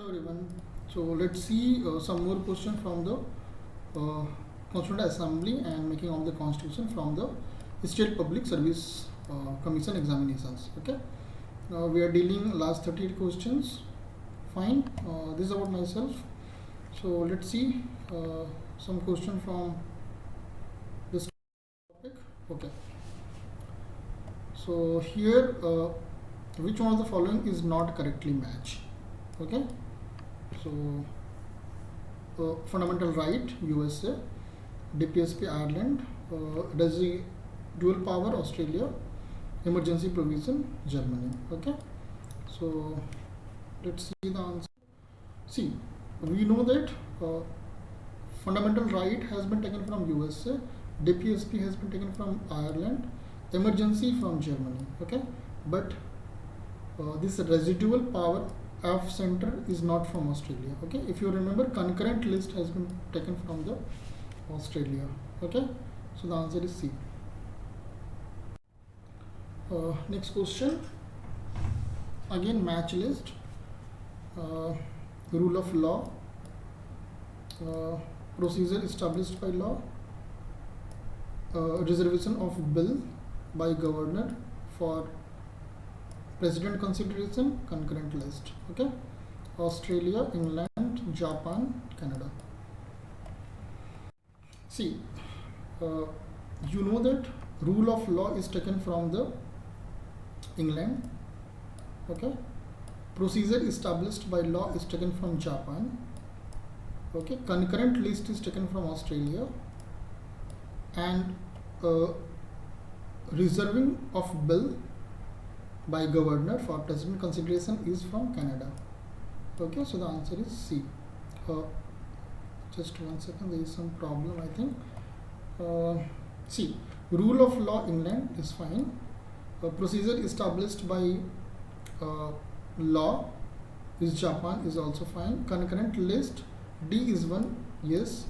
Hello everyone. So let's see some more questions from the Constituent Assembly and making of the Constitution from the State Public Service Commission examinations. Okay. Now we are dealing last 38 questions. Fine. This is about myself. So let's see some question from this topic. Okay. So here, which one of the following is not correctly matched? Okay. So fundamental right USA, DPSP Ireland, does the dual power Australia, emergency provision Germany. Okay. So let's see the answer. See, we know that fundamental right has been taken from USA, DPSP has been taken from Ireland, emergency from Germany. Okay, but this residual power of center is not from Australia. Okay, if you remember, concurrent list has been taken from the Australia. Okay, so the answer is C. Next question, again match list, rule of law, procedure established by law, reservation of bill by governor for president consideration, concurrent list. Okay, Australia, England, Japan, Canada. See, you know that rule of law is taken from the England. Okay, procedure established by law is taken from Japan. Okay, concurrent list is taken from Australia, and reserving of bill by governor for president consideration is from Canada. Okay, so the answer is C. Just 1 second, there is some problem I think. See, rule of law England is fine, procedure established by law is Japan is also fine, concurrent list D is 1, yes,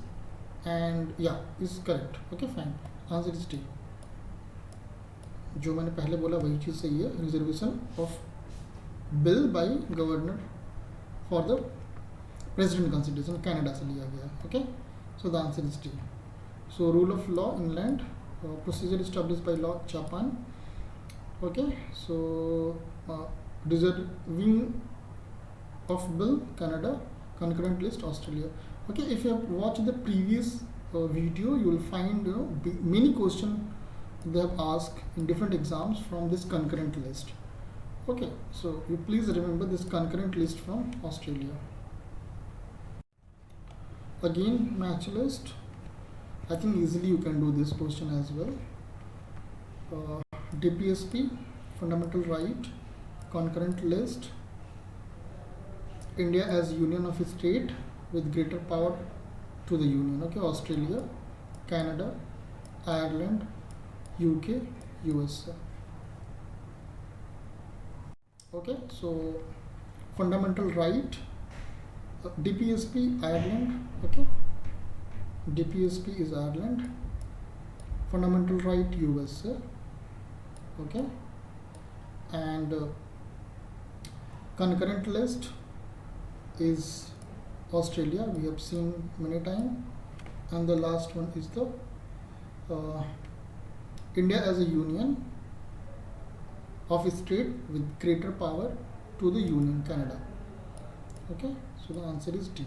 and yeah is correct. Okay, fine, answer is D. जो मैंने पहले बोला वही चीज़ सही है, reservation of bill bye governor for the president consideration Canada से लिया गया. Okay, so the answer is D. So rule of law England, procedure established by law Japan. Okay, so reserving of bill Canada, concurrent list Australia. Okay, if you have watched the previous video, you will find many questions they have asked in different exams from this concurrent list. Okay, so you please remember this concurrent list from Australia. Again match list, I think easily you can do this question as well. DPSP fundamental right, concurrent list, India as union of state with greater power to the union. Okay, Australia, Canada, Ireland, UK, USA. Okay, so fundamental right, DPSP Ireland. Okay, DPSP is Ireland, fundamental right USA. Okay, and concurrent list is Australia, we have seen many times, and the last one is the India as a union of state with greater power to the union, Canada. Okay, so the answer is D.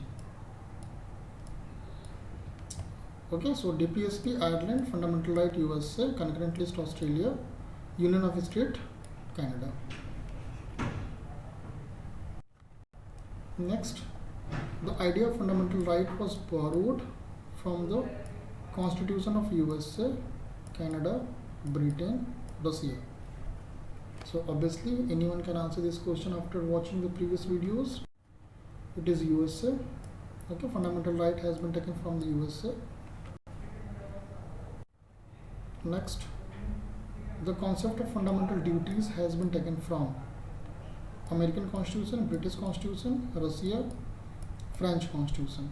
Okay, so DPSP Ireland, fundamental right USA, concurrent list Australia, union of state Canada. Next, the idea of fundamental right was borrowed from the Constitution of USA, Canada, Britain, Russia. So obviously anyone can answer this question after watching the previous videos. It is USA. Okay, fundamental right has been taken from the USA. Next, the concept of fundamental duties has been taken from American Constitution, British Constitution, Russia, French Constitution.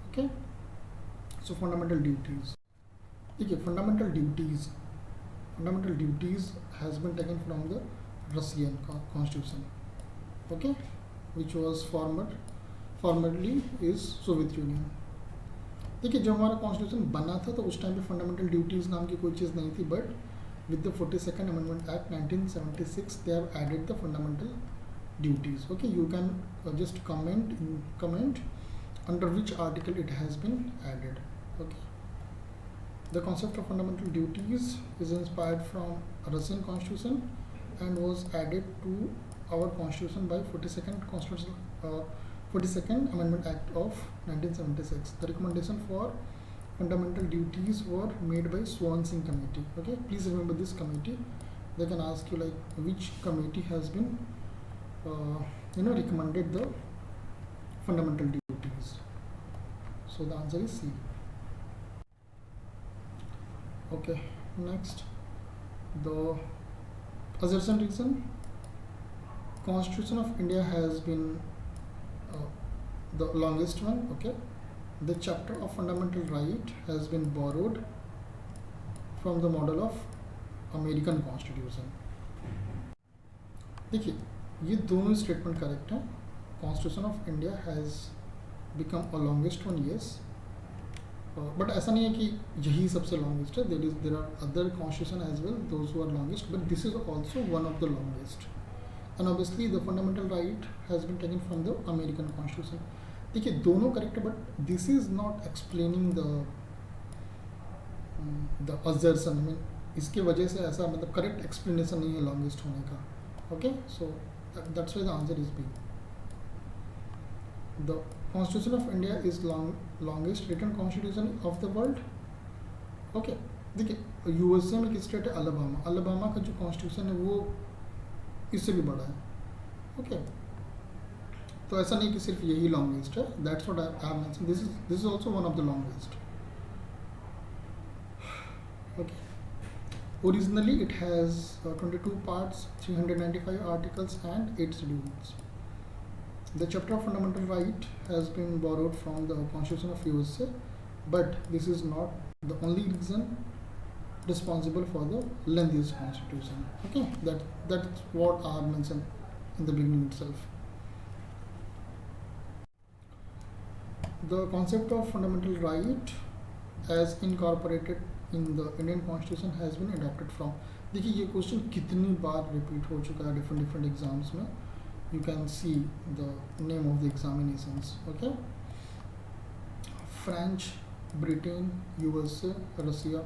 Okay, so fundamental duties. Okay, fundamental duties has been taken from the Russian Constitution. Okay, which was formerly is Soviet Union. देखिए जब हमारा constitution बना था तो उस time पे fundamental duties नाम की कोई चीज़ नहीं थी, but with the 42nd Amendment Act 1976 they have added the fundamental duties. Okay, you can just comment under which article it has been added. Okay, the concept of fundamental duties is inspired from Russian constitution and was added to our constitution by 42nd Amendment Act of 1976. The recommendation for fundamental duties were made by Swansea committee. Okay, please remember this committee. They can ask you like which committee has been recommended the fundamental duties. So the answer is C. Okay, next, the assertion reason. Constitution of India has been the longest one. Okay, the chapter of fundamental right has been borrowed from the model of American Constitution. देखिए ये दोनों statement correct हैं. Constitution of India has become a longest one, yes, but ऐसा नहीं है कि यही सबसे लॉन्गेस्ट है. There are other constitution as well those who are longest, but this is also one of the longest. And obviously the fundamental right has been taken from the American constitution. देखिए दोनों correct है, but this is not explaining the assertion. I mean इसके वजह से ऐसा मतलब correct explanation नहीं है लॉन्गेस्ट होने का. Okay, so that's why the answer is B. The constitution of India is longest written constitution of the world. Okay, देखिए यूएसए में किस स्टेट है? अलाबामा का जो कॉन्स्टिट्यूशन है वो इससे भी बड़ा है. ओके, तो ऐसा नहीं कि सिर्फ यही लॉन्गेस्ट है. That's what I have mentioned. This is also one of the longest. Okay, originally it has 22 parts, 395 articles and 8 schedules. The chapter of fundamental right has been borrowed from the Constitution of USA, but this is not the only reason responsible for the lengthiest constitution. Okay, that's what I have mentioned in the beginning itself. The concept of fundamental right as incorporated in the Indian Constitution has been adopted from. देखिए ये question कितनी बार repeat हो चुका है different exams में. You can see the name of the examinations. Okay, French, Britain, USA, Russia.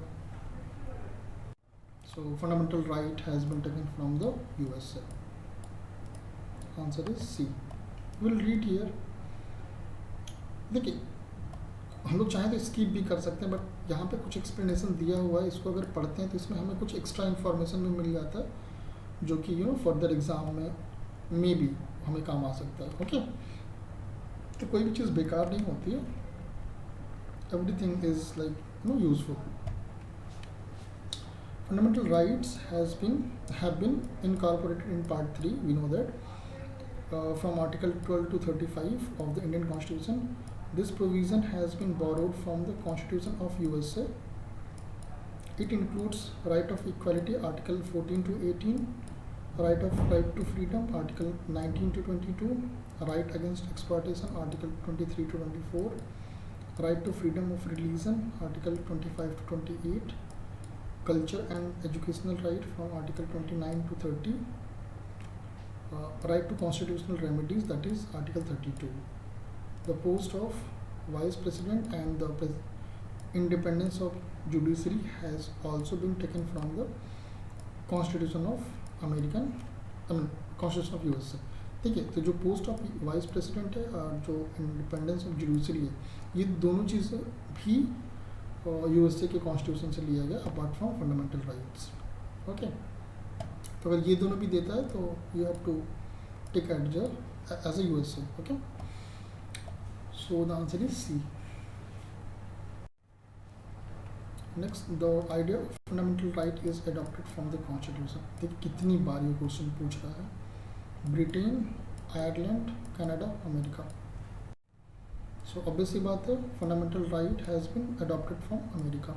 So fundamental right has been taken from the USA. Answer is C. We'll read here. देखिए हम लोग चाहें तो skip भी कर सकते हैं, बट यहाँ पे कुछ एक्सप्लेनेशन दिया हुआ है. इसको अगर पढ़ते हैं तो इसमें हमें कुछ एक्स्ट्रा इन्फॉर्मेशन भी मिल जाता है, जो कि फर्दर एग्जाम में भी हमें काम आ सकता है. ओके, तो कोई भी चीज़ बेकार नहीं होती है. Everything is like useful. Fundamental rights have been incorporated in part 3. We know that from article 12 to 35 of the Indian Constitution. This provision has been borrowed from the Constitution of USA. It includes right of equality, article 14 to 18, right to freedom, article 19 to 22, right against exploitation, article 23 to 24, right to freedom of religion, article 25 to 28, culture and educational right from article 29 to 30, right to constitutional remedies, that is article 32. The post of vice president and the independence of judiciary has also been taken from the Constitution of constitution of USA. ठीक है, तो जो post of vice president है और जो independence of judiciary है, ये दोनों चीज़ें भी यूएसए के कॉन्स्टिट्यूशन से लिया गया apart from fundamental rights. Okay, तो अगर ये दोनों भी देता है तो you have to take adjure as a USA. Okay, so the answer is C. Next, the idea of fundamental right is adopted from the Constitution. देखिए कितनी बार ये क्वेश्चन पूछ रहा है. Britain, Ireland, Canada, America. So obviously बात है, fundamental right has been adopted from America.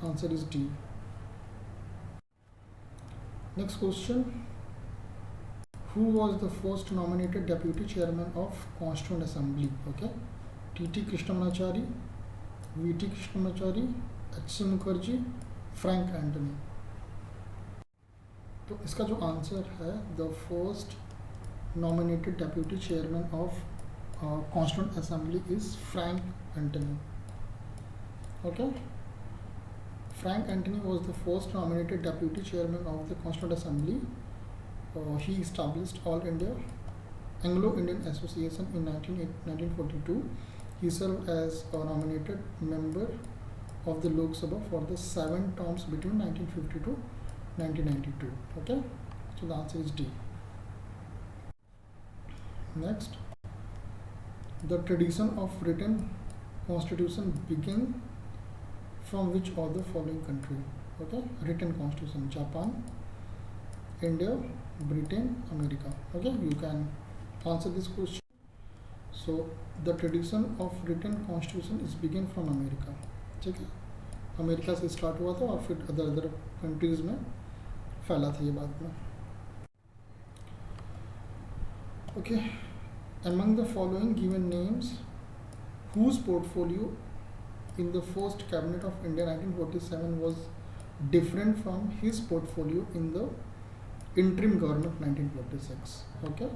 Answer is D. Next question, who was the first nominated deputy chairman of Constituent Assembly? Okay, T.T. Krishnamachari, V.T. Krishnamachari, H.C. Mukherjee, Frank Antony. तो इसका जो answer है, the first nominated deputy chairman of Constituent Assembly is Frank Antony. Okay, Frank Antony was the first nominated deputy chairman of the Constituent Assembly. He established All India Anglo-Indian Association in 1942. He served as a nominated member of the Lok Sabha for the 7 terms between 1950 to 1992. Okay, so the answer is D. Next, the tradition of written constitution began from which of the following country? Okay, written constitution: Japan, India, Britain, America. Okay, you can answer this question. So the tradition of written constitution is begin from America. ठीक है, America से start हुआ था और फिर other countries में फैला था ये बाद में. Okay, among the following given names, whose portfolio in the first cabinet of India 1947 was different from his portfolio in the interim government 1946? Okay,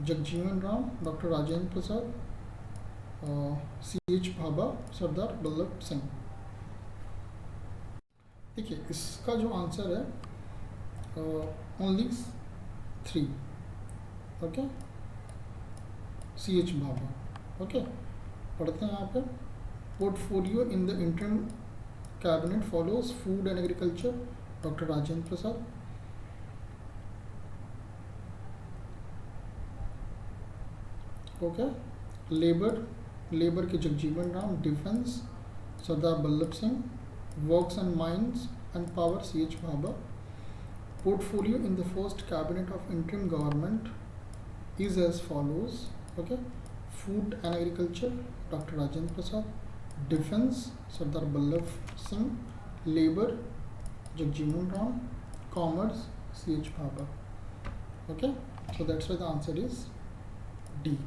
Jagjeevan Ram, Dr. Rajendra Prasad, C.H. Bhabha, Sardar Vallabh Singh. देखिए, इसका जो answer है only 3. Okay, C.H. Bhabha. Okay, पढ़ते हैं यहाँ पे. Portfolio in the interim cabinet follows food and agriculture, doctor Rajendra Prasad. Okay, labour के Jagjivan Ram. Defence Sardar Vallabh Singh. Works and mines and power C.H. Bhabha. Portfolio in the first cabinet of interim government is as follows. Okay, food and agriculture, Dr. Rajendra Prasad. Defense, Sardar Vallabh Singh. Labor, Jagjeevan Ram. Commerce, C.H. Bhabha. Okay, so that's why the answer is D.